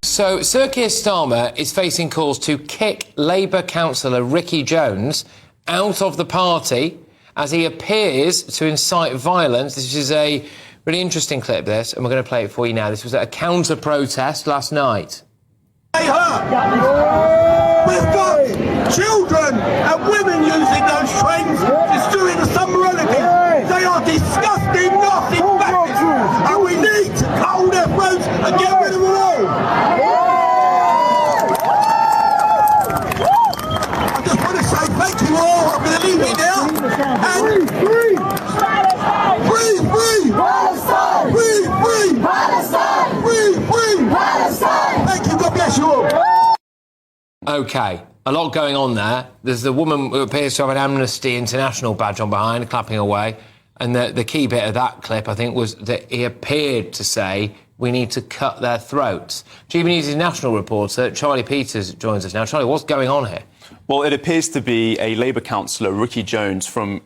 So, Sir Keir Starmer is facing calls to kick Labour Councillor Ricky Jones out of the party as he appears to incite violence. This is a really interesting clip, this, and we're going to play it for you now. This was at a counter-protest last night. We've got children and women using those trains destroying the summer holidays. They are disgusting, nasty bastards, and we need to cut all their throats and get rid of them all. I just want to say thank you all. I'm going to leave it now. And free Palestine! Free Palestine! Free Palestine! Thank you. God bless you all. OK, a lot going on there. There's the woman who appears to have an Amnesty International badge on behind, clapping away. And the key bit of that clip, I think, was that he appeared to say, we need to cut their throats. GB News' national reporter, Charlie Peters, joins us now. Charlie, what's going on here? Well, it appears to be a Labour councillor, Ricky Jones, from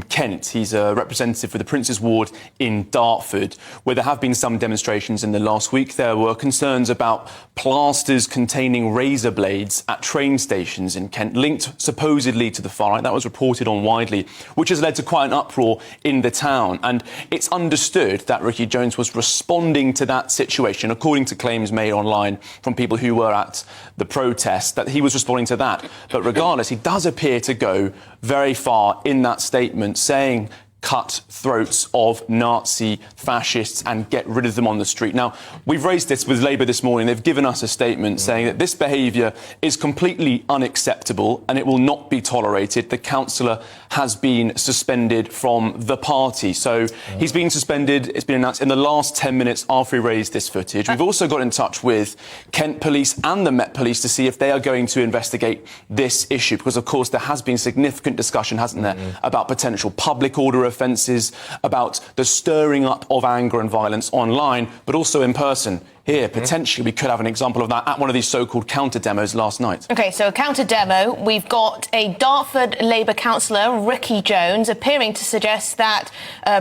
Kent. He's a representative for the Prince's Ward in Dartford, where there have been some demonstrations in the last week. There were concerns about plasters containing razor blades at train stations in Kent, linked supposedly to the far right. That was reported on widely, which has led to quite an uproar in the town. And it's understood that Ricky Jones was responding to that situation, according to claims made online from people who were at the protest, that he was responding to that. But regardless, he does appear to go very far in that statement, saying cut throats of Nazi fascists and get rid of them on the street. Now, we've raised this with Labour this morning. They've given us a statement saying that this behaviour is completely unacceptable and it will not be tolerated. The councillor has been suspended from the party. So he's been suspended, it's been announced, in the last 10 minutes after he raised this footage. We've also got in touch with Kent Police and the Met Police to see if they are going to investigate this issue, because, of course, there has been significant discussion, hasn't there, about potential public order offences, about the stirring up of anger and violence online, but also in person. Here, potentially, we could have an example of that at one of these so-called counter-demos last night. OK, so a counter-demo. We've got a Dartford Labour councillor, Ricky Jones, appearing to suggest that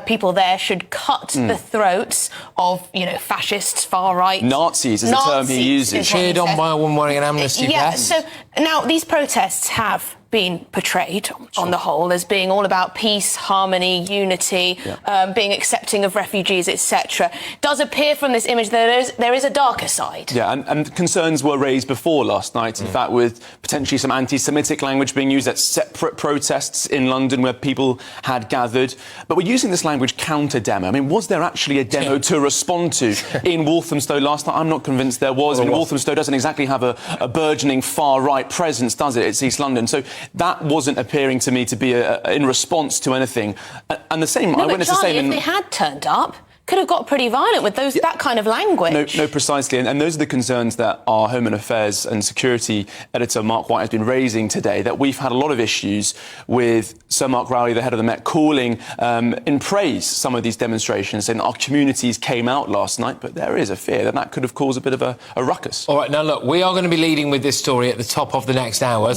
people there should cut the throats of, you know, fascists, far-right... Nazis is the term he uses. Cheered on by a woman wearing an Amnesty vest. So now these protests have been portrayed, on the whole, as being all about peace, harmony, unity, being accepting of refugees, etc. Does appear from this image that there is a darker side. Yeah, and concerns were raised before last night, in fact, with potentially some anti-Semitic language being used at separate protests in London where people had gathered. But we're using this language counter-demo. I mean, was there actually a demo to respond to in Walthamstow last night? I'm not convinced there was. I mean, Walthamstow doesn't exactly have a burgeoning far-right presence, does it? It's East London. So that wasn't appearing to me to be in response to anything. And the same, I witnessed the same. If they had turned up, could have got pretty violent with that kind of language. No, precisely. And those are the concerns that our Home and Affairs and Security editor, Mark White, has been raising today, that we've had a lot of issues with Sir Mark Rowley, the head of the Met, calling in praise some of these demonstrations, saying our communities came out last night, but there is a fear that that could have caused a bit of a ruckus. All right, now, look, we are going to be leading with this story at the top of the next hour.